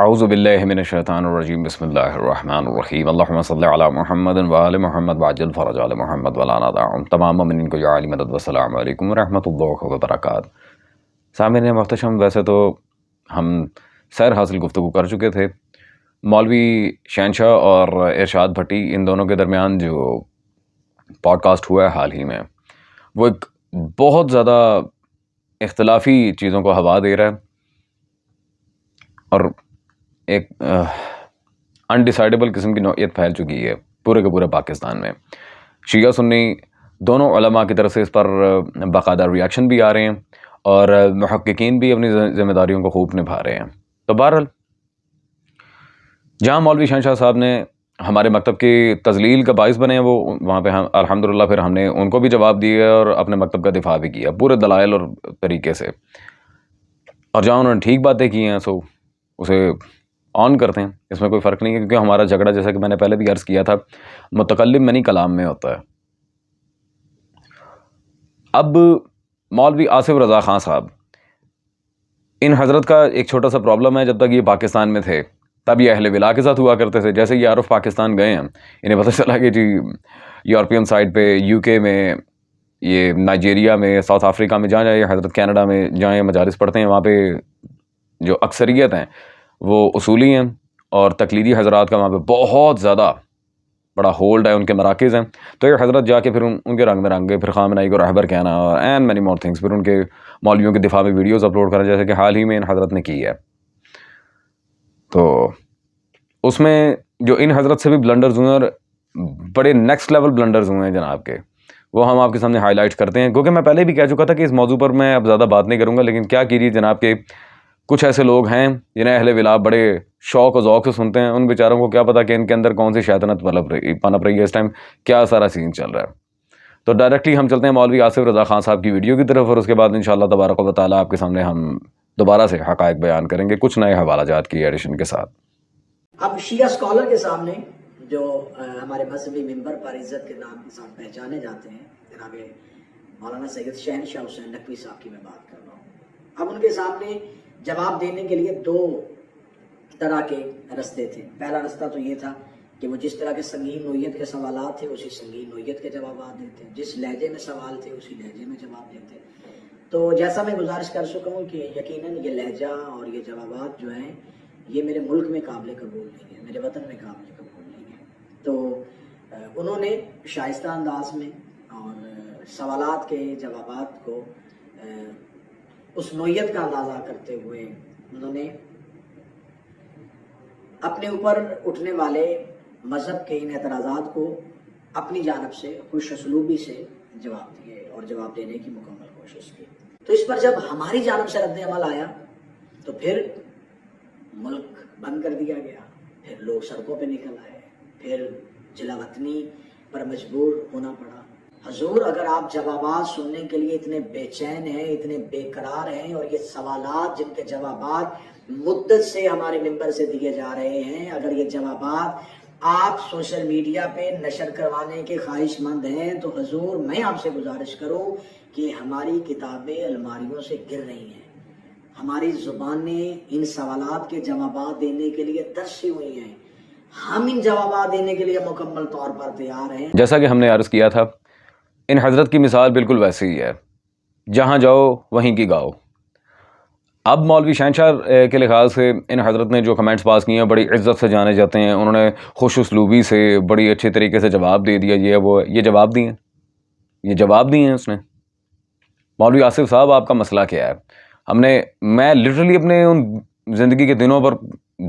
اعوذ باللہ من الشیطان الرجیم بسم اللہ الرحمن الرحیم اللہم صلی علی محمد وآل محمد وعجل فرج آل محمد ولا ندعهم تمام مومنین کو یا علی مدد والسلام علیکم ورحمۃ اللہ وبرکاتہ۔ سامعین محتشم، ویسے تو ہم سیر حاصل گفتگو کر چکے تھے مولوی شہنشاہ اور ارشاد بھٹی، ان دونوں کے درمیان جو پوڈ کاسٹ ہوا ہے حال ہی میں، وہ ایک بہت زیادہ اختلافی چیزوں کو ہوا دے رہا ہے اور ایک انڈیسائیڈیبل قسم کی نوعیت پھیل چکی ہے پورے کے پورے پاکستان میں۔ شیعہ سنی دونوں علماء کی طرف سے اس پر باقاعدہ ریاکشن بھی آ رہے ہیں اور محققین بھی اپنی ذمہ داریوں کو خوب نبھا رہے ہیں۔ تو بہرحال جہاں مولوی شہنشاہ صاحب نے ہمارے مکتب کی تذلیل کا باعث بنے ہیں، وہ وہاں پہ الحمدللہ پھر ہم نے ان کو بھی جواب دیا اور اپنے مکتب کا دفاع بھی کیا پورے دلائل اور طریقے سے، اور جہاں انہوں نے ٹھیک باتیں کی ہیں سو اسے آن کرتے ہیں، اس میں کوئی فرق نہیں ہے، کیونکہ ہمارا جھگڑا جیسا کہ میں نے پہلے بھی عرض کیا تھا متکلم منی کلام میں ہوتا ہے۔ اب مولوی آصف رضا خان صاحب، ان حضرت کا ایک چھوٹا سا پرابلم ہے، جب تک یہ پاکستان میں تھے تب یہ اہل ولا کے ساتھ ہوا کرتے تھے، جیسے یہ عارف پاکستان گئے ہیں انہیں پتہ چلا کہ جی یورپین سائڈ پہ، یو کے میں، یہ نائجیریا میں، ساؤتھ افریقہ میں، جہاں یہ حضرت کینیڈا میں جہاں یہ مجالس پڑھتے ہیں، وہاں پہ جو اکثریت ہیں وہ اصولی ہیں اور تقلیدی حضرات کا وہاں پہ بہت زیادہ بڑا ہولڈ ہے، ان کے مراکز ہیں۔ تو یہ حضرت جا کے پھر ان کے رنگ میں رنگ گئے، پھر خامنہئی کو رہبر کہنا اور اینڈ مینی مور تھنگس، پھر ان کے مولویوں کے دفاع میں ویڈیوز اپلوڈ کرنا، جیسے کہ حال ہی میں ان حضرت نے کی ہے۔ تو اس میں جو ان حضرت سے بھی بلنڈرز ہوئے اور بڑے نیکسٹ لیول بلنڈرز ہوئے ہیں جناب کے، وہ ہم آپ کے سامنے ہائی لائٹ کرتے ہیں، کیونکہ میں پہلے بھی کہہ چکا تھا کہ اس موضوع پر میں اب زیادہ بات نہیں کروں گا، لیکن کیا کیجیے جناب کے کچھ ایسے لوگ ہیں جنہیں اہل ولا بڑے شوق و ذوق سے سنتے ہیں، ان بیچاروں کو کیا پتا کہ ان کے اندر کون سی شیطنت پنپ رہی ہے، اس ٹائم کیا سارا سین چل رہا ہے۔ تو ڈائریکٹلی ہم چلتے ہیں مولوی آصف رضا خان صاحب کی ویڈیو کی طرف، اور اس کے بعد انشاءاللہ تبارک و تعالیٰ آپ کے سامنے ہم دوبارہ سے حقائق بیان کریں گے کچھ نئے حوالہ جات کی ایڈیشن کے ساتھ۔ اب شیعہ اسکالر کے سامنے جو ہمارے مذہبی ممبر پر عزت کے نام کے ساتھ پہچانے جاتے ہیں، جناب مولانا سید شہنشاہ حسین نقوی صاحب کی میں بات کر رہا ہوں۔ اب ان کے سامنے جواب دینے کے لیے دو طرح کے رستے تھے۔ پہلا رستہ تو یہ تھا کہ وہ جس طرح کے سنگین نوعیت کے سوالات تھے اسی سنگین نوعیت کے جوابات دیتے، جس لہجے میں سوال تھے اسی لہجے میں جواب دیتے۔ تو جیسا میں گزارش کر چکا ہوں کہ یقیناً یہ لہجہ اور یہ جوابات جو ہیں یہ میرے ملک میں قابل قبول نہیں ہے، میرے وطن میں قابل قبول نہیں ہے۔ تو انہوں نے شائستہ انداز میں اور سوالات کے جوابات کو اس نوعیت کا اندازہ کرتے ہوئے انہوں نے اپنے اوپر اٹھنے والے مذہب کے ان اعتراضات کو اپنی جانب سے خوش اسلوبی سے جواب دیے اور جواب دینے کی مکمل کوشش کی۔ تو اس پر جب ہماری جانب سے رد عمل آیا تو پھر ملک بند کر دیا گیا، پھر لوگ سڑکوں پہ نکل آئے، پھر جلا وطنی پر مجبور ہونا پڑا۔ حضور، اگر آپ جوابات سننے کے لیے اتنے بے چین ہیں، اتنے بے قرار ہیں، اور یہ سوالات جن کے جوابات مدت سے ہمارے ممبر سے دیے جا رہے ہیں، اگر یہ جوابات آپ سوشل میڈیا پہ نشر کروانے کے خواہش مند ہیں، تو حضور میں آپ سے گزارش کروں کہ ہماری کتابیں الماریوں سے گر رہی ہیں، ہماری زبانیں ان سوالات کے جوابات دینے کے لیے ترسی ہوئی ہیں، ہم ان جوابات دینے کے لیے مکمل طور پر تیار ہیں۔ جیسا کہ ہم نے عرض کیا تھا، ان حضرت کی مثال بالکل ویسی ہی ہے، جہاں جاؤ وہیں کی گاؤ۔ اب مولوی شہنشاہ کے لحاظ سے ان حضرت نے جو کمنٹس پاس کیے ہیں بڑی عزت سے جانے جاتے ہیں، انہوں نے خوش اسلوبی سے بڑی اچھے طریقے سے جواب دے دیا، یہ جواب دیے ہیں، یہ جواب دیے ہیں اس نے۔ مولوی آصف صاحب، آپ کا مسئلہ کیا ہے؟ میں لٹرلی اپنے ان زندگی کے دنوں پر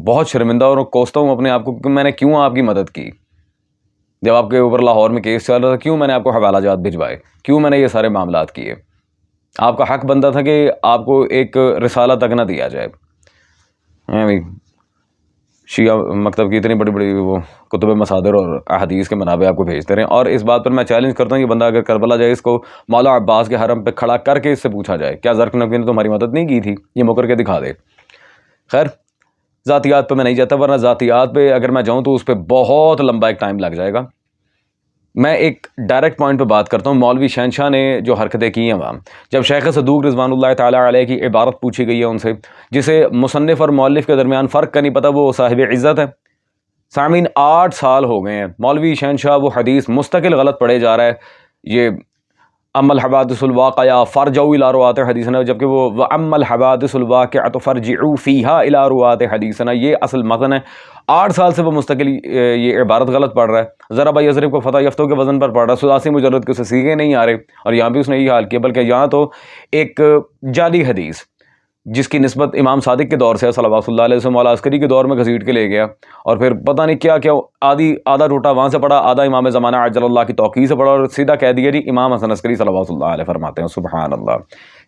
بہت شرمندہ اور کوستا ہوں اپنے آپ کو کہ میں نے کیوں آپ کی مدد کی، جب آپ کے اوپر لاہور میں کیس چل رہا تھا، کیوں میں نے آپ کو حوالہ جات بھجوائے، کیوں میں نے یہ سارے معاملات کیے؟ آپ کا حق بنتا تھا کہ آپ کو ایک رسالہ تک نہ دیا جائے۔ شیعہ مکتب کی اتنی بڑی بڑی وہ کتب مصادر اور احادیث کے منابع آپ کو بھیجتے رہیں، اور اس بات پر میں چیلنج کرتا ہوں کہ بندہ اگر کربلا جائے، اس کو مولا عباس کے حرم پہ کھڑا کر کے اس سے پوچھا جائے کیا زرق نبی نے تمہاری مدد نہیں کی تھی، یہ مکر کے دکھا دے۔ خیر، ذاتیات پہ میں نہیں جاتا، ورنہ ذاتیات پہ اگر میں جاؤں تو اس پہ بہت لمبا ایک ٹائم لگ جائے گا۔ میں ایک ڈائریکٹ پوائنٹ پہ بات کرتا ہوں. مولوی شہنشاہ نے جو حرکتیں کی ہیں وہاں، جب شیخ صدوق رضوان اللہ تعالیٰ علیہ کی عبارت پوچھی گئی ہے ان سے، جسے مصنف اور مؤلف کے درمیان فرق کا نہیں پتہ، وہ صاحب عزت ہے. سامعین 8 سال ہو گئے ہیں مولوی شہنشاہ وہ حدیث مستقل غلط پڑھے جا رہا ہے. یہ ام الحوادث الواقعہ فرجعوا الی رواۃ حدیثنا، جبکہ وہ ام الحوادث الواقعۃ فرجعوا فیہا الی رواۃ حدیثنا، یہ اصل متن ہے. 8 سال سے وہ مستقل یہ عبارت غلط پڑھ رہا ہے. ذرا بھائی یضرب کو فتح یافتوں کے وزن پر پڑھ رہا ہے، ثلاثی مجرد کے اسے سیغے نہیں آ رہے، اور یہاں بھی اس نے یہ حال کیا. بلکہ یہاں تو ایک جعلی حدیث جس کی نسبت امام صادق کے دور سے صلوات اللہ علیہ وسلم، مولا عسکری کے دور میں گھسیٹ کے لے گیا، اور پھر پتہ نہیں کیا کیا آدھا ٹوٹا وہاں سے پڑھا، آدھا امام زمانہ عجل اللہ کی توقیع سے پڑھا، اور سیدھا کہہ دیا جی امام حسن عسکری صلوات اللہ علیہ فرماتے ہیں. سبحان اللہ.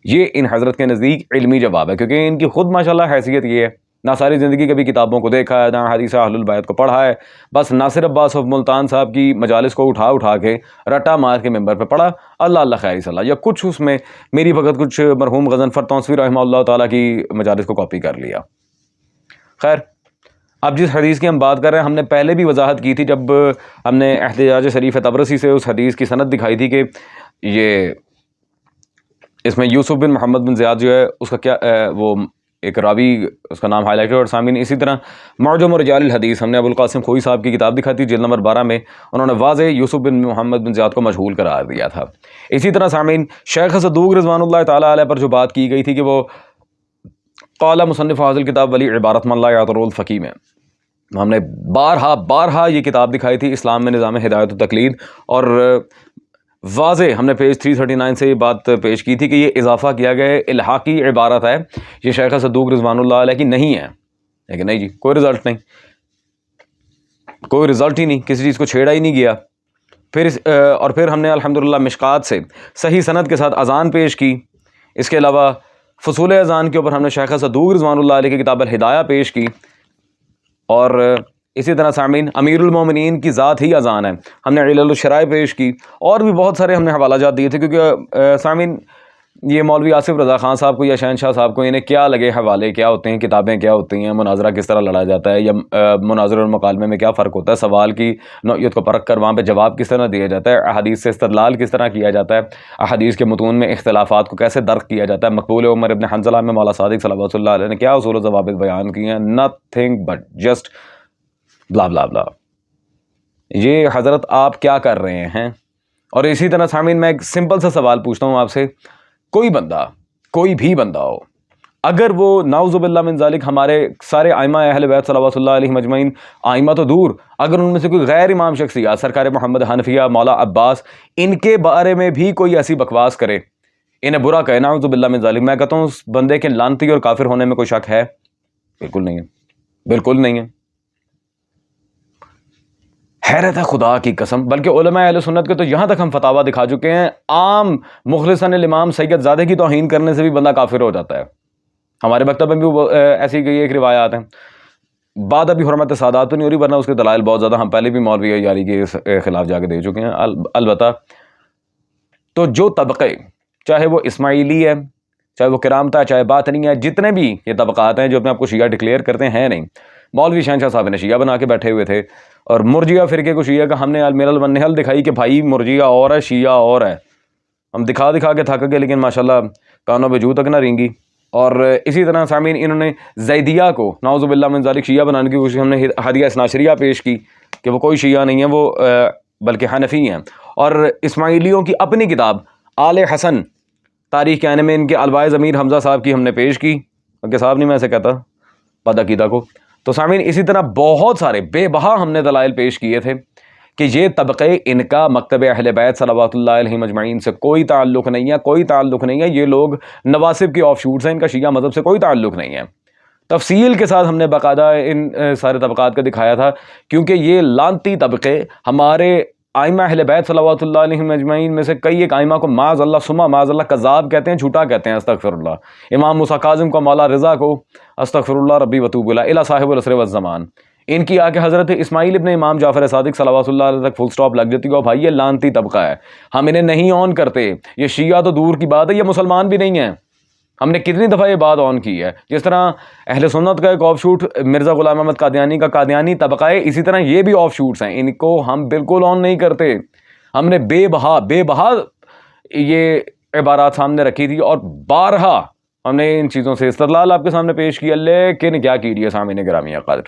یہ ان حضرت کے نزدیک علمی جواب ہے، کیونکہ ان کی خود ماشاءاللہ حیثیت یہ ہے، نہ ساری زندگی کبھی کتابوں کو دیکھا ہے، نہ حدیث اہل البیت کو پڑھا ہے، بس ناصر عباس آف ملتان صاحب کی مجالس کو اٹھا کے رٹا مار کے ممبر پہ پڑھا، اللہ اللہ خیر صلاح، یا کچھ اس میں میری فقط کچھ مرحوم غضنفر تونسوی رحمہ اللہ تعالیٰ کی مجالس کو کاپی کر لیا. خیر، اب جس حدیث کی ہم بات کر رہے ہیں، ہم نے پہلے بھی وضاحت کی تھی جب ہم نے احتجاج شریف تبرسی سے اس حدیث کی سند دکھائی تھی کہ یہ اس میں یوسف بن محمد بن زیاد جو ہے اس کا کیا وہ ایک راوی اس کا نام ہائی لائٹ ہے. اور سامعین اسی طرح معجم رجال الحدیث ہم نے ابو القاسم خوئی صاحب کی کتاب دکھائی تھی جلد نمبر 12 میں، انہوں نے واضح یوسف بن محمد بن زیاد کو مجہول قرار دیا تھا. اسی طرح سامعین شیخ صدوق رضوان اللہ تعالیٰ علیہ پر جو بات کی گئی تھی کہ وہ قال مصنف حاضر کتاب ولی عبارت من لا یعتر الفقی میں، ہم نے بارہا یہ کتاب دکھائی تھی اسلام میں نظام ہدایت و تقلید، اور واضح ہم نے پیج 339 سے یہ بات پیش کی تھی کہ یہ اضافہ کیا گیا ہے، الحاقی عبارت ہے، یہ شیخ صدوق رضوان اللہ علیہ کی نہیں ہے. لیکن نہیں جی، کوئی رزلٹ نہیں، کوئی رزلٹ ہی نہیں، کسی چیز کو چھیڑا ہی نہیں گیا. پھر ہم نے الحمدللہ مشکات سے صحیح سند کے ساتھ اذان پیش کی. اس کے علاوہ فصول اذان کے اوپر ہم نے شیخ صدوق رضوان اللہ علیہ کی کتاب الہدایہ پیش کی. اور اسی طرح سامعین امیر المومنین کی ذات ہی اذان ہے، ہم نے علل الشرائع پیش کی، اور بھی بہت سارے ہم نے حوالہ جات دیے تھے. کیونکہ سامعین یہ مولوی آصف رضا خان صاحب کو یا شہنشاہ صاحب کو انہیں کیا لگے حوالے کیا ہوتے ہیں، کتابیں کیا ہوتی ہیں، مناظرہ کس طرح لڑا جاتا ہے، یا مناظرہ اور مکالمے میں کیا فرق ہوتا ہے، سوال کی نوعیت کو پرکھ کر وہاں پہ جواب کس طرح دیا جاتا ہے، احادیث سے استدلال کس طرح کیا جاتا ہے، احادیث کے متون میں اختلافات کو کیسے درک کیا جاتا ہے. مقبول عمر ابن حنظلہ میں مولا صادق صلوات اللہ علیہ نے کیا اصول و ضوابط بیان کی ہیں، نتھنگ بٹ جسٹ بلا بلا بلا. یہ حضرت آپ کیا کر رہے ہیں؟ اور اسی طرح سامعین میں ایک سمپل سا سوال پوچھتا ہوں آپ سے، کوئی بھی بندہ ہو، اگر وہ نعوذ باللہ من ذالک ہمارے سارے ائمہ اہل بیت صلوات اللہ علیہ مجمعین، ائمہ تو دور، اگر ان میں سے کوئی غیر امام شخصیات سرکار محمد حنفیہ، مولا عباس، ان کے بارے میں بھی کوئی ایسی بکواس کرے، انہیں برا کہے، نعوذ باللہ من ذالک، میں کہتا ہوں اس بندے کے لعنتی اور کافر ہونے میں کوئی شک ہے؟ بالکل نہیں ہے، بالکل نہیں ہے. حیرت ہے خدا کی قسم. بلکہ علماء اہل سنت کے تو یہاں تک ہم فتاویٰ دکھا چکے ہیں، عام مخلصاً الامام سید زادہ کی توہین کرنے سے بھی بندہ کافر ہو جاتا ہے. ہمارے مکتب میں بھی ایسی کوئی ایک روایات ہیں. بات ابھی حرمت سادات تو نہیں ہو رہی، ورنہ اس کے دلائل بہت زیادہ ہم پہلے بھی مولوی یاری کے خلاف جا کے دے چکے ہیں. البتہ تو جو طبقے، چاہے وہ اسماعیلی ہے، چاہے وہ کرامتہ، چاہے باطنی ہے، جتنے بھی یہ طبقات ہیں جو اپنے آپ کو شیعہ ڈکلیئر کرتے ہیں نہیں، مولوی شہنشاہ صاحب نے شیعہ بنا کے بیٹھے ہوئے تھے. اور مرجیہ فرقے کو شیعہ کا ہم نے الملل والنحل دکھائی کہ بھائی مرجیہ اور ہے، شیعہ اور ہے. ہم دکھا کے تھک گئے، لیکن ماشاءاللہ کانوں پہ جو تک نہ رینگی. اور اسی طرح سامعین انہوں نے زیدیہ کو نعوذ باللہ من ذالک شیعہ بنانے کی کوشش، ہم نے ہدیہ اثناشریہ پیش کی کہ وہ کوئی شیعہ نہیں ہے، وہ بلکہ حنفی ہیں. اور اسماعیلیوں کی اپنی کتاب آل حسن تاریخ کے آنے میں ان کے الوائے ضمیر حمزہ صاحب کی ہم نے پیش کی، ان کے صاحب نہیں میں ایسے کہتا بد عقیدہ کو. تو سامعین اسی طرح بہت سارے بے بہا ہم نے دلائل پیش کیے تھے کہ یہ طبقے ان کا مکتب اہل بیت صلوات اللہ علیہ مجمعین سے کوئی تعلق نہیں ہے، کوئی تعلق نہیں ہے. یہ لوگ نواسب کے آف شوٹس ہیں، ان کا شیعہ مذہب سے کوئی تعلق نہیں ہے. تفصیل کے ساتھ ہم نے باقاعدہ ان سارے طبقات کا دکھایا تھا، کیونکہ یہ لانتی طبقے ہمارے ائمہ اہل بیت صلوات اللہ علیہ مجمعین میں سے کئی ایک ائمہ کو معاذ اللہ ثم معاذ اللہ کذاب کہتے ہیں، جھوٹا کہتے ہیں، استغفر اللہ. امام موسیٰ کاظم کو، مولا رضا کو، استغفر اللہ ربی وتوب الیہ، الی صاحب العصر والزمان. ان کی آ کے حضرت اسماعیل ابن امام جعفر صادق صلوات اللہ علیہ تک فل سٹاپ لگ جاتی ہے. بھائی یہ لانتی طبقہ ہے، ہم انہیں نہیں آن کرتے. یہ شیعہ تو دور کی بات ہے، یہ مسلمان بھی نہیں ہیں. ہم نے کتنی دفعہ یہ بات آن کی ہے. جس طرح اہل سنت کا ایک آف شوٹ مرزا غلام احمد قادیانی کا قادیانی طبقہ ہے، اسی طرح یہ بھی آف شوٹس ہیں، ان کو ہم بالکل آن نہیں کرتے. ہم نے بے بہا یہ عبارات سامنے رکھی تھی اور بارہا ہم نے ان چیزوں سے استدلال آپ کے سامنے پیش کیا، لیکن کیا کیجیے سامعین گرامی قدر،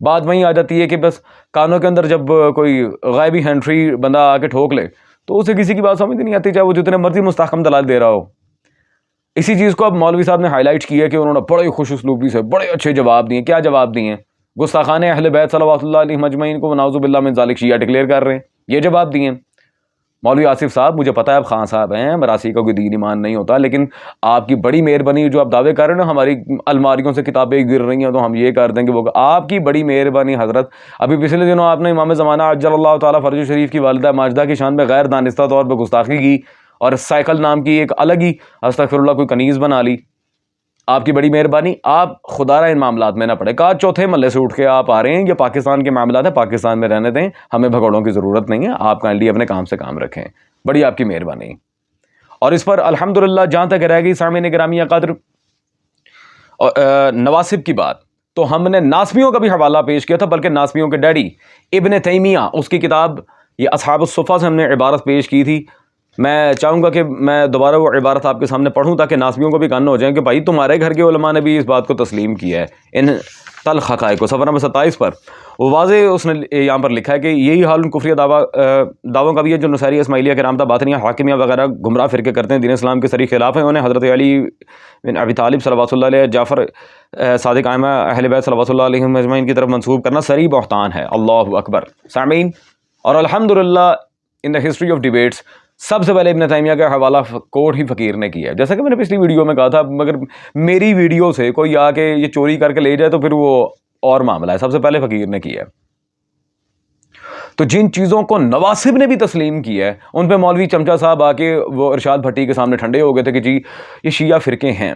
بات وہیں آ جاتی ہے کہ بس کانوں کے اندر جب کوئی غائبی ہینٹری بندہ آ کے ٹھوک لے تو اسے کسی کی بات سمجھ نہیں آتی، چاہے وہ جتنے مرضی مستحکم دلائل دے رہا ہو۔ اسی چیز کو اب مولوی صاحب نے ہائی لائٹ کیا کہ انہوں نے بڑے خوش اسلوبی سے بڑے اچھے جواب دیے۔ کیا جواب دیے؟ گستاخان اہل بیت صلوات اللہ علیہ مجمعین کو نعوذ باللہ من ذالک شیعہ ڈکلیئر کر رہے ہیں، یہ جواب دیے۔ مولوی آصف صاحب، مجھے پتا ہے آپ خان صاحب ہیں، مراسی کا کوئی دین ایمان نہیں ہوتا، لیکن آپ کی بڑی مہربانی جو آپ دعوے کر رہے ہیں نا ہماری الماریوں سے کتابیں گر رہی ہیں تو ہم یہ کر دیں گے، وہ آپ کی بڑی مہربانی حضرت۔ ابھی پچھلے دنوں آپ نے امام زمانہ عجل اللہ تعالیٰ فرج شریف کی والدہ ماجدہ کی شان میں غیر دانستہ طور پہ گستاخی کی اور سائیکل نام کی ایک الگ ہی استغفر اللہ کوئی کنیز بنا لی۔ آپ کی بڑی مہربانی، آپ خدا را ان معاملات میں نہ پڑے۔ کہا چوتھے محلے سے اٹھ کے آپ آ رہے ہیں، یہ پاکستان کے معاملات ہیں، پاکستان میں رہنے دیں، ہمیں بھگوڑوں کی ضرورت نہیں ہے، آپ کائنڈلی اپنے کام سے کام رکھیں، بڑی آپ کی مہربانی۔ اور اس پر الحمدللہ جہاں تک رہ گئی سامعین گرامی قدر نواسب کی بات، تو ہم نے ناسبیوں کا بھی حوالہ پیش کیا تھا، بلکہ ناسبیوں کے ڈیڈی ابن تیمیہ، اس کی کتاب یہ اصحاب الصفہ سے ہم نے عبارت پیش کی تھی۔ میں چاہوں گا کہ میں دوبارہ وہ عبارت آپ کے سامنے پڑھوں تاکہ ناسبیوں کو بھی کان ہو جائیں کہ بھائی تمہارے گھر کے علماء نے بھی اس بات کو تسلیم کیا ہے۔ ان تلخ حقائق کو صفحہ نمبر 27 پر وہ واضح اس نے یہاں پر لکھا ہے کہ یہی حال ان کفریہ دعووں کا بھی ہے جو نصیری اسماعیلیہ کرامتہ باطنیہ حاکمیہ وغیرہ گمراہ فرقے کرتے ہیں، دین اسلام کے صریح خلاف ہیں۔ انہیں حضرت علی بن ابی طالب صلوات اللہ علیہ، جعفر صادق ائمہ اہل بیت صلوات اللہ علیہ مجمعین کی طرف منسوب کرنا صریح بہتان ہے۔ اللہ اکبر سامعین، اور الحمدللہ ان دا ہسٹری آف ڈیبیٹس سب سے پہلے ابن تیمیہ کا حوالہ کوٹ ہی فقیر نے کیا ہے، جیسا کہ میں نے پچھلی ویڈیو میں کہا تھا، مگر میری ویڈیو سے کوئی آ کے یہ چوری کر کے لے جائے تو پھر وہ اور معاملہ ہے، سب سے پہلے فقیر نے کیا ہے۔ تو جن چیزوں کو نواسب نے بھی تسلیم کیا ہے ان پہ مولوی چمچا صاحب آ کے وہ ارشاد بھٹی کے سامنے ٹھنڈے ہو گئے تھے کہ جی یہ شیعہ فرقے ہیں،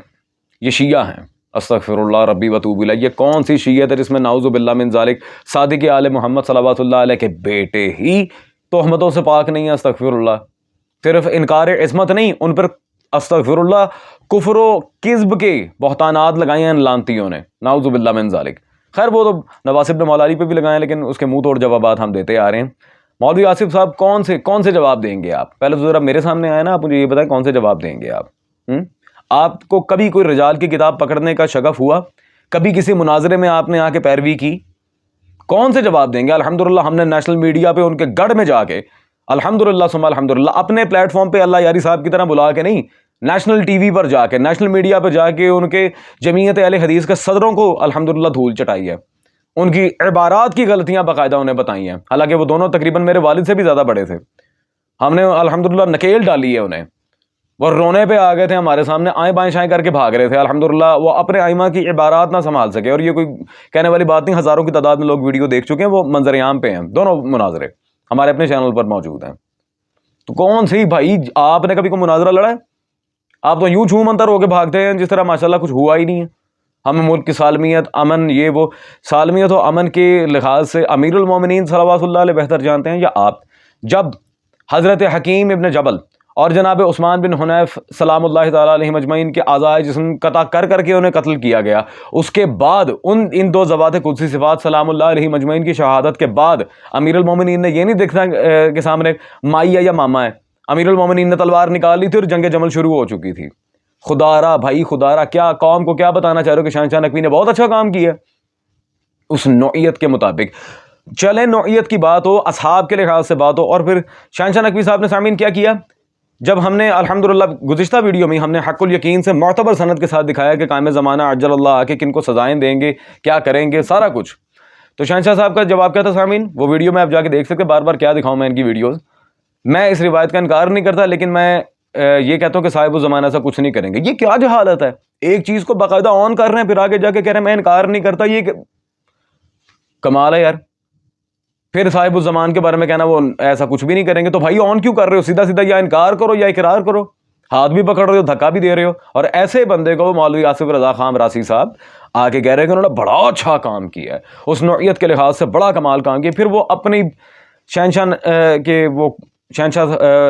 یہ شیعہ ہیں، استغفر اللہ ربی وتوب الیہ۔ یہ کون سی شیعت ہے جس میں نعوذ باللہ من ذالک صادق آل محمد صلوات اللہ علیہ کے بیٹے ہی تہمتوں سے پاک نہیں ہے؟ استغفر اللہ، صرف انکار عصمت نہیں، ان پر استغفر اللہ کفر و کذب کے بہتانات لگائے ہیں ان لانتیوں نے، نعوذ باللہ من ذالک۔ خیر وہ تو نواسب نے مولا علی پہ بھی لگائے ہیں، لیکن اس کے منہ توڑ جوابات ہم دیتے آ رہے ہیں۔ مولوی آصف صاحب کون سے جواب دیں گے آپ؟ پہلے تو ذرا میرے سامنے آئے نا، آپ مجھے یہ بتائیں کون سے جواب دیں گے آپ؟ آپ کو کبھی کوئی رجال کی کتاب پکڑنے کا شغف ہوا؟ کبھی کسی مناظرے میں آپ نے آ کے پیروی کی؟ کون سے جواب دیں گے؟ الحمدللہ ہم نے نیشنل میڈیا پہ ان کے گڑھ میں جا کے الحمدللہ ثم الحمدللہ اپنے پلیٹ فارم پہ اللہ یاری صاحب کی طرح بلا کے نہیں، نیشنل ٹی وی پر جا کے، نیشنل میڈیا پر جا کے ان کے جمعیت اہل حدیث کے صدروں کو الحمدللہ دھول چٹائی ہے، ان کی عبارات کی غلطیاں باقاعدہ انہیں بتائی ہیں، حالانکہ وہ دونوں تقریباً میرے والد سے بھی زیادہ بڑے تھے۔ ہم نے الحمدللہ نکیل ڈالی ہے انہیں، وہ رونے پہ آ گئے تھے ہمارے سامنے، آئیں بائیں شائیں کر کے بھاگ رہے تھے۔ الحمدللہ وہ اپنے ائمہ کی عبارات نہ سنبھال سکے، اور یہ کوئی کہنے والی بات نہیں، ہزاروں کی تعداد میں لوگ ویڈیو دیکھ چکے ہیں، وہ منظر عام پہ ہیں، دونوں مناظرے ہمارے اپنے چینل پر موجود ہیں۔ تو کون سی بھائی آپ نے کبھی کوئی مناظرہ لڑا ہے؟ آپ تو یوں چھو منتر ہو کے بھاگتے ہیں جس طرح ماشاءاللہ کچھ ہوا ہی نہیں ہے۔ ہم ملک کی سالمیت، امن، یہ وہ سالمیت و امن کے لحاظ سے امیر المومنین صلوات اللہ علیہ بہتر جانتے ہیں یا آپ؟ جب حضرت حکیم ابن جبل اور جناب عثمان بن حنیف سلام اللہ تعالیٰ علیہ مجمعین کے اعضائے جسم قطع کر کے انہیں قتل کیا گیا، اس کے بعد ان دو ذوات قدسی صفات سلام اللہ علیہ مجمعین کی شہادت کے بعد امیر المومنین نے یہ نہیں دیکھنا کہ سامنے مائی ہے یا ماما ہے، امیر المومنین نے تلوار نکال لی تھی اور جنگ جمل شروع ہو چکی تھی۔ خدا را بھائی، خدا را، کیا قوم کو کیا بتانا چاہ رہے ہو کہ شہنشاہ نقوی نے بہت اچھا کام کیا اس نوعیت کے مطابق۔ چلے نوعیت کی بات ہو، اصحاب کے لحاظ سے بات ہو، اور پھر شہنشاہ نقوی صاحب نے سامعین کیا کیا؟ جب ہم نے الحمدللہ گزشتہ ویڈیو میں ہم نے حق الیقین سے معتبر سند کے ساتھ دکھایا کہ قائم زمانہ عجل اللہ آ کے کن کو سزائیں دیں گے، کیا کریں گے، سارا کچھ، تو شہنشاہ صاحب کا جواب کیا تھا سامعین؟ وہ ویڈیو میں آپ جا کے دیکھ سکتے، بار بار کیا دکھاؤں میں ان کی ویڈیوز۔ میں اس روایت کا انکار نہیں کرتا، لیکن میں یہ کہتا ہوں کہ صاحب الزمانہ ایسا کچھ نہیں کریں گے۔ یہ کیا جہالت ہے؟ ایک چیز کو باقاعدہ آن کر رہے ہیں، پھر آگے جا کے کہہ رہے ہیں میں انکار نہیں کرتا، یہ کمال ہے یار۔ پھر صاحب الزمان کے بارے میں کہنا وہ ایسا کچھ بھی نہیں کریں گے، تو بھائی آن کیوں کر رہے ہو؟ سیدھا سیدھا یا انکار کرو یا اقرار کرو، ہاتھ بھی پکڑ رہے ہو، دھکا بھی دے رہے ہو۔ اور ایسے بندے کو مولوی آصف رضا خان مراسی صاحب آ کے کہہ رہے ہیں کہ انہوں نے بڑا اچھا کام کیا ہے، اس نوعیت کے لحاظ سے بڑا کمال کام کیا، پھر وہ اپنی شہنشاہ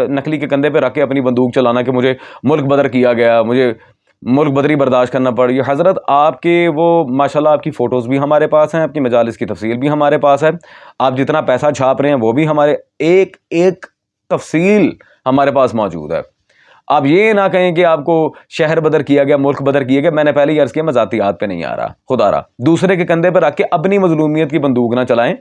نقلی کے کندھے پہ رکھ کے اپنی بندوق چلانا کہ مجھے ملک بدر کیا گیا، مجھے ملک بدری برداشت کرنا پڑی۔ حضرت آپ کے وہ ماشاءاللہ آپ کی فوٹوز بھی ہمارے پاس ہیں، آپ کی مجالس کی تفصیل بھی ہمارے پاس ہے، آپ جتنا پیسہ چھاپ رہے ہیں وہ بھی ہمارے ایک تفصیل ہمارے پاس موجود ہے. آپ یہ نہ کہیں کہ آپ کو شہر بدر کیا گیا, ملک بدر کیا گیا. میں نے پہلے ہی عرض کیا میں ذاتیات پہ نہیں آ رہا, خدا رہا. دوسرے کے کندھے پہ رکھ کے اپنی مظلومیت کی بندوق نہ چلائیں.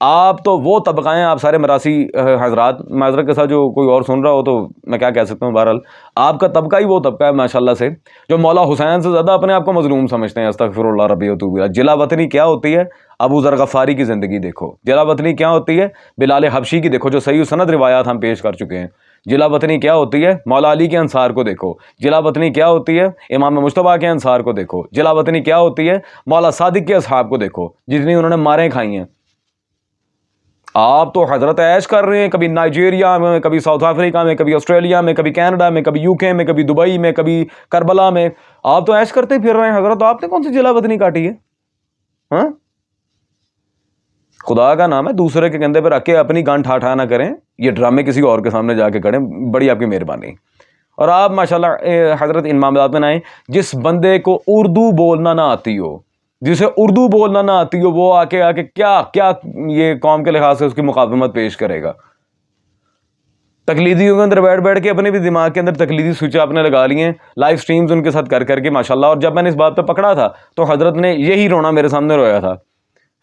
آپ تو وہ طبقہ ہیں, آپ سارے مراسی حضرات, معذرت کے ساتھ جو کوئی اور سن رہا ہو تو میں کیا کہہ سکتا ہوں, بہرحال آپ کا طبقہ ہی وہ طبقہ ہے ماشاءاللہ سے جو مولا حسین سے زیادہ اپنے آپ کو مظلوم سمجھتے ہیں. استغفر اللہ ربی و توب الیہ. جلا وطنی کیا ہوتی ہے؟ ابو ذر غفاری کی زندگی دیکھو. جلا وطنی کیا ہوتی ہے؟ بلال حبشی کی دیکھو, جو صحیح سند روایات ہم پیش کر چکے ہیں. جلا وطنی کیا ہوتی ہے؟ مولا علی کے انصار کو دیکھو. جلا وطنی کیا ہوتی ہے؟ امام مجتبیٰ کے انصار کو دیکھو. جلا وطنی کیا ہوتی ہے؟ مولا صادق کے اصحاب کو دیکھو, جتنی انہوں نے ماریں کھائی ہیں. آپ تو حضرت عیش کر رہے ہیں, کبھی نائجیریا میں, کبھی ساؤتھ افریقہ میں, کبھی آسٹریلیا میں, کبھی کینیڈا میں, کبھی UK میں, کبھی دبئی میں, کبھی کربلا میں. آپ تو عیش کرتے پھر رہے ہیں حضرت. آپ نے کون سی جلا وطنی کاٹی ہے؟ ہاں, خدا کا نام ہے, دوسرے کے کندھے پہ رکھ کے اپنی گان ٹھا نہ کریں. یہ ڈرامے کسی اور کے سامنے جا کے کریں, بڑی آپ کی مہربانی. اور آپ ماشاءاللہ حضرت ان معاملات میں نہ آئیں. جس بندے کو اردو بولنا نہ آتی ہو, جسے اردو بولنا نہ آتی ہو, وہ آ کے کیا کیا یہ قوم کے لحاظ سے اس کی مقاومت پیش کرے گا. تقلیدیوں کے اندر بیٹھ کے اپنے بھی دماغ کے اندر تقلیدی سوئچ آپ نے لگا لیے ہیں, لائیو سٹریمز ان کے ساتھ کر کے ماشاءاللہ. اور جب میں نے اس بات پہ پکڑا تھا تو حضرت نے یہی رونا میرے سامنے رویا تھا.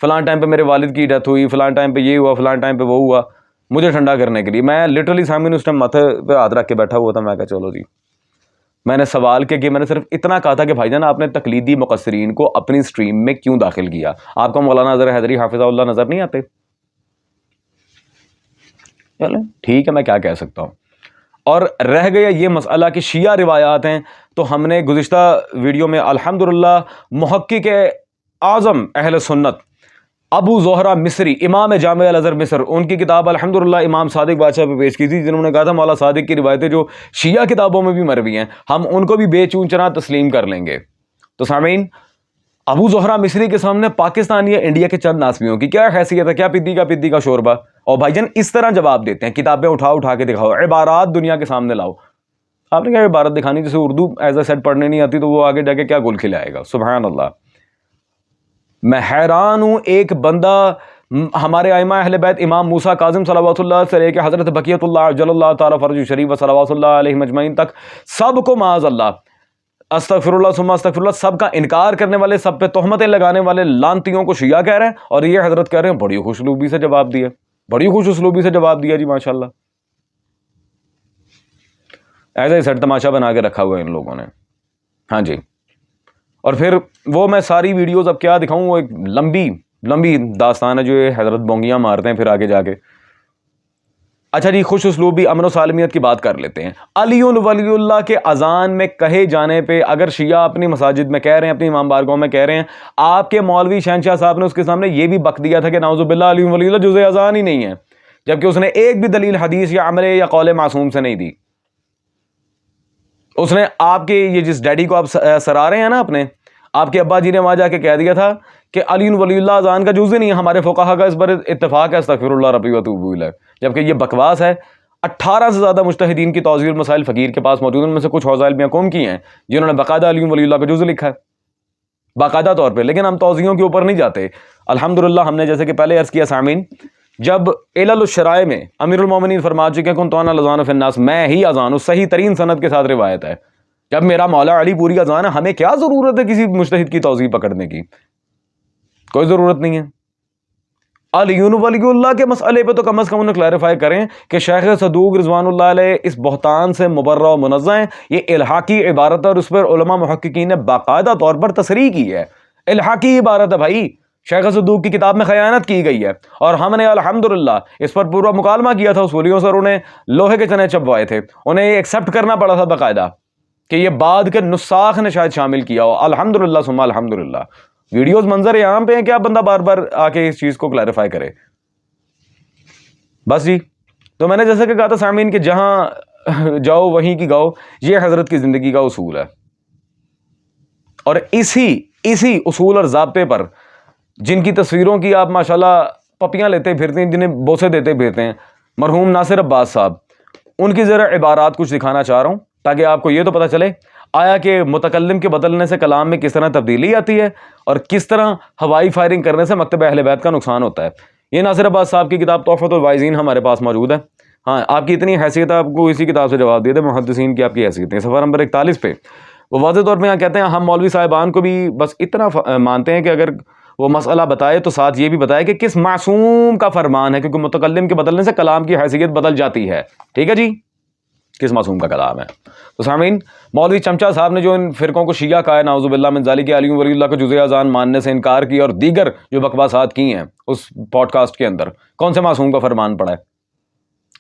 فلاں ٹائم پہ میرے والد کی ڈیتھ ہوئی, فلاں ٹائم پہ یہ ہوا, فلاں ٹائم پہ وہ ہوا, مجھے ٹھنڈا کرنے کے لیے. میں لٹرلی سامنے اس ٹائم ماتھے پہ ہاتھ رکھ کے بیٹھا ہوا تھا. میں کہا چلو جی, میں نے سوال کیا کہ میں نے صرف اتنا کہا تھا کہ بھائی جان آپ نے تقلیدی مقصرین کو اپنی سٹریم میں کیوں داخل کیا؟ آپ کو مولانا اظہر حیدری حافظہ اللہ نظر نہیں آتے؟ چلیں ٹھیک ہے, میں کیا کہہ سکتا ہوں. اور رہ گیا یہ مسئلہ کہ شیعہ روایات ہیں, تو ہم نے گزشتہ ویڈیو میں الحمدللہ محقق اعظم اہل سنت ابو زہرہ مصری, امام جامع الازہر مصر, ان کی کتاب الحمدللہ امام صادق بادشاہ پہ پیش کی تھی, جنہوں نے کہا تھا مولا صادق کی روایتیں جو شیعہ کتابوں میں بھی مروی ہیں ہم ان کو بھی بے چون چرا تسلیم کر لیں گے. تو سامعین, ابو زہرہ مصری کے سامنے پاکستان یا انڈیا کے چند ناسمیوں کی کیا حیثیت ہے؟ کیا پدی کا شوربہ. اور بھائی جان اس طرح جواب دیتے ہیں, کتابیں اٹھا کے دکھاؤ, عبارات دنیا کے سامنے لاؤ. آپ نے کیا عبارت دکھانی؟ جسے اردو ایز اے سیٹ پڑھنے نہیں آتی تو وہ آگے جا کے کیا گل کھلائے گا. سبحان اللہ. میں حیران ہوں, ایک بندہ ہمارے ائمہ اہل بیت امام موسیٰ کاظم صلوات اللہ سے لے کے حضرت بقیت اللہ جل اللہ تعالی فرج شریف و صلوات اللہ علیہ مجمعین تک سب کو معاذ اللہ استغفر اللہ ثم استغفر اللہ, سب کا انکار کرنے والے, سب پہ تہمتیں لگانے والے لانتیوں کو شیعہ کہہ رہے ہیں. اور یہ حضرت کہہ رہے ہیں بڑی خوش اسلوبی سے جواب دیا, بڑی خوش اسلوبی سے جواب دیا جی ماشاءاللہ. ایسا ہی سیٹ تماشا بنا کے رکھا ہوا ہے ان لوگوں نے. ہاں جی, اور پھر وہ میں ساری ویڈیوز اب کیا دکھاؤں, وہ ایک لمبی داستان ہے جو یہ حضرت بونگیاں مارتے ہیں پھر آگے جا کے. اچھا جی, خوش اسلوبی امن و سالمیت کی بات کر لیتے ہیں. علی ولی اللہ کے اذان میں کہے جانے پہ اگر شیعہ اپنی مساجد میں کہہ رہے ہیں, اپنی امام بارگاہوں میں کہہ رہے ہیں, آپ کے مولوی شہنشاہ صاحب نے اس کے سامنے یہ بھی بک دیا تھا کہ نعوذ باللہ علی ولی اللہ جزء اذان ہی نہیں ہے, جبکہ اس نے ایک بھی دلیل حدیث یا عمل یا قول معصوم سے نہیں دی. اس نے آپ کے یہ جس ڈیڈی کو آپ سرا رہے ہیں نا اپنے, آپ کے ابا جی نے وہاں جا کے کہہ دیا تھا کہ علی ولی اللہ اذان کا جزء نہیں ہے. ہمارے فقہا کا اس پر اتفاق ہے, استغفر اللہ ربی و توب الیہ, جبکہ یہ بکواس ہے. 18 سے زیادہ مجتہدین کی توضیح المسائل فقیر کے پاس موجود ہیں, ان میں سے کچھ حوزہ علمیہ قوم کی ہیں جنہوں نے باقاعدہ علی ولی اللہ کا جزء لکھا ہے باقاعدہ طور پہ. لیکن ہم توضیحوں کے اوپر نہیں جاتے الحمدللہ. ہم نے جیسے کہ پہلے عرض کیا سامعین, جب علل الشرائع میں امیر المومنین فرما چکے ہیں کنت انا الاذان فی الناس, میں ہی اذان, اس صحیح ترین سند کے ساتھ روایت ہے. جب میرا مولا علی پوری اذان ہے, ہمیں کیا ضرورت ہے کسی مجتہد کی توضیح پکڑنے کی؟ کوئی ضرورت نہیں ہے. علی ولی اللہ کے مسئلے پہ تو کم از کم انہیں کلیریفائی کریں کہ شیخ صدوق رضوان اللہ علیہ اس بہتان سے مبرہ و منزہ ہیں. یہ الحاقی عبارت ہے اور اس پر علماء محققین نے باقاعدہ طور پر تصریح کی ہے. الحاقی عبارت ہے بھائی, شیخ صدوق کی کتاب میں خیانت کی گئی ہے, اور ہم نے الحمدللہ اس پر پورا مکالمہ کیا تھا اس ولیوں سے, انہیں لوہے کے چنے چبوائے تھے, انہیں یہ ایکسیپٹ کرنا پڑا تھا باقاعدہ کہ یہ بعد کے نساخ نے شاید شامل کیا ہو. الحمدللہ ثم الحمدللہ. ویڈیوز منظر عام پہ ہیں, کیا بندہ بار بار آ کے اس چیز کو کلیریفائی کرے. بس جی, تو میں نے جیسے کہ کہا تھا سامعین کہ جہاں جاؤ وہیں کی گاؤ, یہ حضرت کی زندگی کا اصول ہے. اور اسی اصول اور ضابطے پر جن کی تصویروں کی آپ ماشاءاللہ پپیاں لیتے پھرتے ہیں, جنہیں بوسے دیتے پھرتے ہیں, مرحوم ناصر عباس صاحب, ان کی ذرا عبارات کچھ دکھانا چاہ رہا ہوں تاکہ آپ کو یہ تو پتہ چلے آیا کہ متکلم کے بدلنے سے کلام میں کس طرح تبدیلی آتی ہے اور کس طرح ہوائی فائرنگ کرنے سے مکتب اہل بیت کا نقصان ہوتا ہے. یہ ناصر عباس صاحب کی کتاب تحفۃ الواعظین ہمارے پاس موجود ہے. ہاں آپ کی اتنی حیثیت ہے, آپ کو اسی کتاب سے جواب دیا تھا محدثین کی آپ کی حیثیت ہے. صفحہ نمبر 41 پہ وہ واضح طور پہ یہاں کہتے ہیں ہم مولوی صاحبان کو بھی بس اتنا مانتے ہیں کہ اگر وہ مسئلہ بتائے تو ساتھ یہ بھی بتائے کہ کس معصوم کا فرمان ہے, کیونکہ متکلم کے بدلنے سے کلام کی حیثیت بدل جاتی ہے. ٹھیک ہے جی, کس معصوم کا کلام ہے. تو سامعین, مولوی چمچا صاحب نے جو ان فرقوں کو شیعہ کہا ہے نعوذ باللہ من ذالک کہ علی ولی اللہ کو جزء اذان ماننے سے انکار کی اور دیگر جو بکواسات کی ہیں اس پوڈ کاسٹ کے اندر, کون سے معصوم کا فرمان پڑا ہے,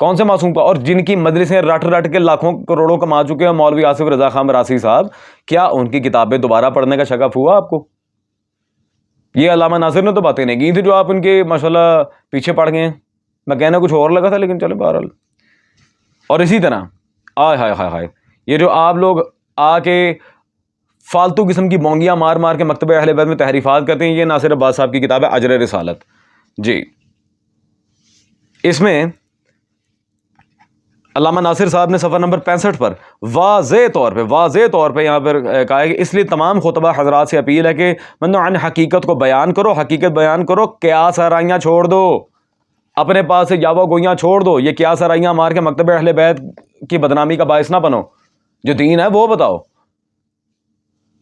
کون سے معصوم کا؟ اور جن کی مجلسیں رٹ رٹ کے لاکھوں کروڑوں کما چکے ہیں مولوی آصف رضا خان مراسی صاحب, کیا ان کی کتابیں دوبارہ پڑھنے کا شغف ہوا آپ کو؟ یہ علامہ ناصر نے تو باتیں نہیں کی تھی جو آپ ان کے ماشاءاللہ پیچھے پڑ گئے ہیں. میں کہنا کچھ اور لگا تھا لیکن چلو بہرحال. اور اسی طرح آئے ہائے ہائے ہائے, یہ جو آپ لوگ آ کے فالتو قسم کی بونگیاں مار مار کے مکتبہ اہل بیت میں تحریفات کرتے ہیں, یہ ناصر عباس صاحب کی کتاب ہے اجر رسالت. جی, اس میں علامہ ناصر صاحب نے صفحہ نمبر 65 پر واضح طور پہ یہاں پر کہا ہے کہ اس لیے تمام خطبہ حضرات سے اپیل ہے کہ عن حقیقت کو بیان کرو, حقیقت بیان کرو, قیاس آرائیاں چھوڑ دو, اپنے پاس سے یاوہ گوئیاں چھوڑ دو, یہ قیاس آرائیاں مار کے مکتبہ اہل بیت کی بدنامی کا باعث نہ بنو, جو دین ہے وہ بتاؤ.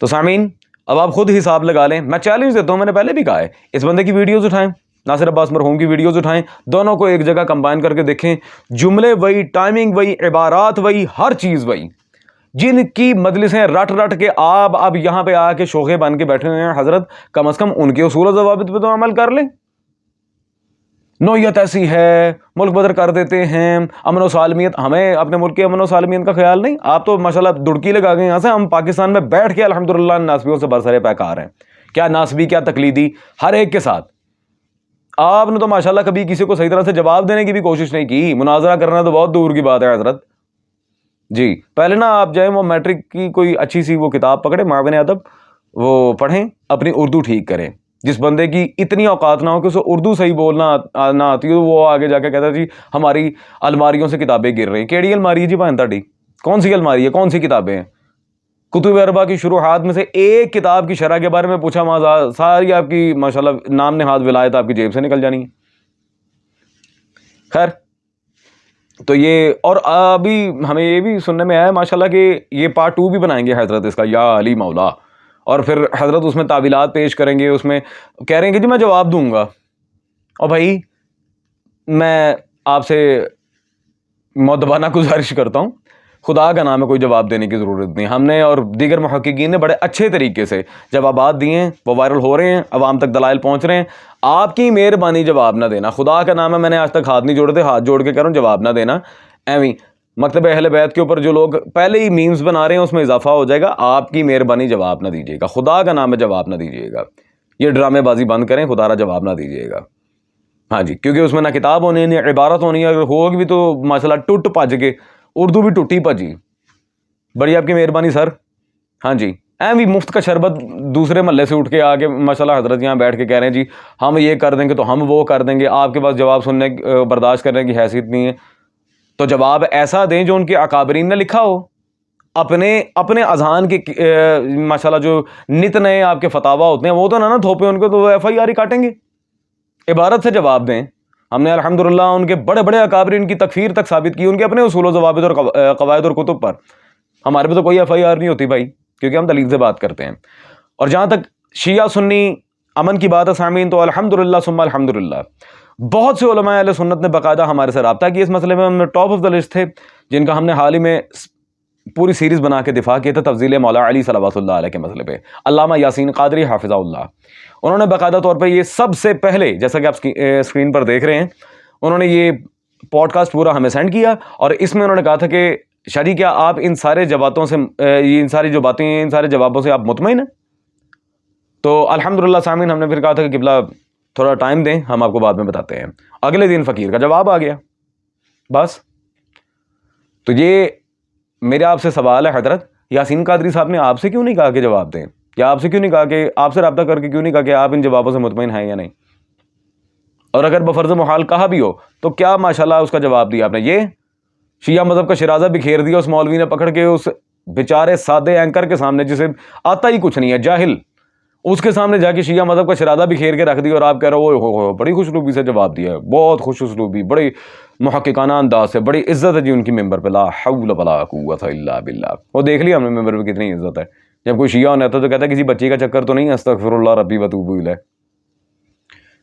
تو سامعین اب آپ خود حساب لگا لیں, میں چیلنج دیتا ہوں, میں نے پہلے بھی کہا ہے, اس بندے کی ویڈیوز اٹھائیں, ناصر عباس مرحوم کی ویڈیوز اٹھائیں, دونوں کو ایک جگہ کمبائن کر کے دیکھیں, جملے وہی, ٹائمنگ وہی, عبارات وہی, ہر چیز وہی. جن کی مجلسیں رٹ رٹ کے آپ اب یہاں پہ آ کے شوخے بن کے بیٹھے ہوئے ہیں حضرت, کم از کم ان کے اصول و ضوابط پہ تو عمل کر لیں. نوعیت ایسی ہے, ملک بدر کر دیتے ہیں, امن و سالمیت, ہمیں اپنے ملک کے امن و سالمیت کا خیال نہیں. آپ تو ماشاءاللہ دڑکی لگا گئے یہاں سے, ہم پاکستان میں بیٹھ کے الحمدللہ ناسبیوں سے برسرے پیکار ہیں, کیا ناسبی کیا تقلیدی, ہر ایک کے ساتھ. آپ نے تو ماشاءاللہ کبھی کسی کو صحیح طرح سے جواب دینے کی بھی کوشش نہیں کی, مناظرہ کرنا تو بہت دور کی بات ہے حضرت. جی, پہلے نا آپ جائیں وہ میٹرک کی کوئی اچھی سی وہ کتاب پکڑیں, معاون ادب, وہ پڑھیں, اپنی اردو ٹھیک کریں. جس بندے کی اتنی اوقات نہ ہو کہ اسے اردو صحیح بولنا نہ آتی ہو, وہ آگے جا کے کہتا ہے جی ہماری الماریوں سے کتابیں گر رہی ہیں. کیڑی الماری ہے جی بھائن تاڑی, کون سی الماری ہے, کون سی کتابیں ہیں؟ کتب اربع کی شروحات میں سے ایک کتاب کی شرح کے بارے میں پوچھا وہاں ساری آپ کی ماشاءاللہ نام نہاد ولایت آپ کی جیب سے نکل جانی ہے. خیر, تو یہ, اور ابھی ہمیں یہ بھی سننے میں آیا ماشاءاللہ کہ یہ پارٹ 2 بھی بنائیں گے حضرت اس کا, یا علی مولا, اور پھر حضرت اس میں تعویلات پیش کریں گے, اس میں کہہ رہے ہیں کہ جی میں جواب دوں گا. اور بھائی میں آپ سے مؤدبانہ گزارش کرتا ہوں, خدا کا نام ہے, کوئی جواب دینے کی ضرورت نہیں. ہم نے اور دیگر محققین نے بڑے اچھے طریقے سے جوابات دیے ہیں, وہ وائرل ہو رہے ہیں, عوام تک دلائل پہنچ رہے ہیں. آپ کی مہربانی جواب نہ دینا, خدا کا نام ہے, میں نے آج تک ہاتھ نہیں جوڑے تھے, ہاتھ جوڑ کے کہہ رہا ہوں جواب نہ دینا. ایویں مکتبہ اہل بیت کے اوپر جو لوگ پہلے ہی میمز بنا رہے ہیں اس میں اضافہ ہو جائے گا. آپ کی مہربانی جواب نہ دیجیے گا, خدا کا نام ہے جواب نہ دیجیے گا. یہ ڈرامے بازی بند کریں, خدا را جواب نہ دیجیے گا. ہاں جی, کیونکہ اس میں نہ کتاب ہونی ہے نہ عبارت ہونی ہے, اگر ہوگی بھی تو ماشاءاللہ ٹوٹ پج کے, اردو بھی ٹوٹی پجی. بڑی آپ کی مہربانی سر. ہاں جی, بھی مفت کا شربت دوسرے محلے سے اٹھ کے آ کے ماشاءاللہ حضرت یہاں بیٹھ کے کہہ رہے ہیں جی ہم یہ کر دیں گے تو ہم وہ کر دیں گے, آپ کے پاس جواب سننے برداشت کرنے کی حیثیت نہیں ہے. تو جواب ایسا دیں جو ان کے اکابرین نے لکھا ہو, اپنے اذہان کے ماشاءاللہ جو نت نئے آپ کے فتاوا ہوتے ہیں وہ تو نہ تھوپے ان کو, تو وہ FIR ہی کاٹیں گے. عبارت سے جواب دیں. ہم نے الحمدللہ ان کے بڑے بڑے اکابرین کی تکفیر تک ثابت کی, ان کے اپنے اصول و ضوابط اور قواعد اور کتب پر. ہمارے پہ تو کوئی FIR نہیں ہوتی بھائی, کیونکہ ہم دلیل سے بات کرتے ہیں. اور جہاں تک شیعہ سنی امن کی بات ہے سامعین, تو الحمدللہ ثم الحمدللہ بہت سے علماء اہل سنت نے باقاعدہ ہمارے سے رابطہ کیا اس مسئلے میں. ہم نے ٹاپ آف دا لسٹ تھے جن کا ہم نے حال ہی میں پوری سیریز بنا کے دفاع کیا تھا تفضیل مولا علی صلوات اللہ علیہ کے مسئلے پہ. علامہ یاسین قادری حافظہ اللہ, انہوں نے باقاعدہ طور پہ یہ سب سے پہلے, جیسا کہ آپ اسکرین پر دیکھ رہے ہیں, انہوں نے یہ پوڈ کاسٹ پورا ہمیں سینڈ کیا, اور اس میں انہوں نے کہا تھا کہ شاہ جی کیا آپ ان سارے جوابوں سے, ان ساری جو باتیں ہیں, ان سارے جوابوں سے آپ مطمئن ہیں؟ تو الحمدللہ سامعین ہم نے پھر کہا تھا کہ قبلہ تھوڑا ٹائم دیں, ہم آپ کو بعد میں بتاتے ہیں. اگلے دن فقیر کا جواب آ گیا بس. تو یہ میرے آپ سے سوال ہے حضرت, یاسین قادری صاحب نے آپ سے کیوں نہیں کہا کہ جواب دیں, یا آپ سے کیوں نہیں کہا کہ آپ سے رابطہ کر کے کیوں نہیں کہا کہ آپ ان جوابوں سے مطمئن ہیں یا نہیں؟ اور اگر بفرض محال کہا بھی ہو تو کیا ماشاءاللہ اس کا جواب دیا آپ نے؟ یہ شیعہ مذہب کا شرازہ بکھیر دیا اس مولوی نے پکڑ کے, اس بیچارے سادے اینکر کے سامنے جسے آتا ہی کچھ نہیں ہے, جاہل, اس کے سامنے جا کے شیعہ مذہب کا شرادہ بھی کھیر کے رکھ دیا اور آپ کہہ رہے ہو بڑی خوش اسلوبی سے جواب دیا ہے, بہت خوش اسلوبی, بڑی محققانہ انداز سے, بڑی عزت ہے جی ان کی ممبر پہ, لا حول ولا قوت الا باللہ. وہ دیکھ لیا ہم نے ممبر پہ کتنی عزت ہے. جب کوئی شیعہ ہونا تھا تو کہتا ہے کسی بچی کا چکر تو نہیں ہے, استغفر اللہ ربی وتوب الیہ.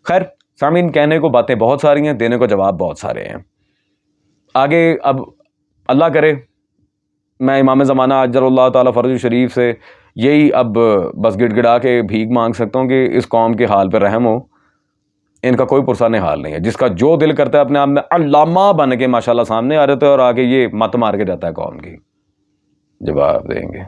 خیر سامعین, کہنے کو باتیں بہت ساری ہیں, دینے کو جواب بہت سارے ہیں. آگے اب اللہ کرے میں امام زمانہ اجل اللہ تعالیٰ فرج شریف سے یہی اب بس گڑ گڑا کے بھیک مانگ سکتا ہوں کہ اس قوم کے حال پہ رحم ہو. ان کا کوئی پرسان حال نہیں ہے, جس کا جو دل کرتا ہے اپنے آپ میں علامہ بن کے ماشاءاللہ سامنے آ رہے تھے اور آگے یہ مت مار کے جاتا ہے قوم کی. جواب دیں گے.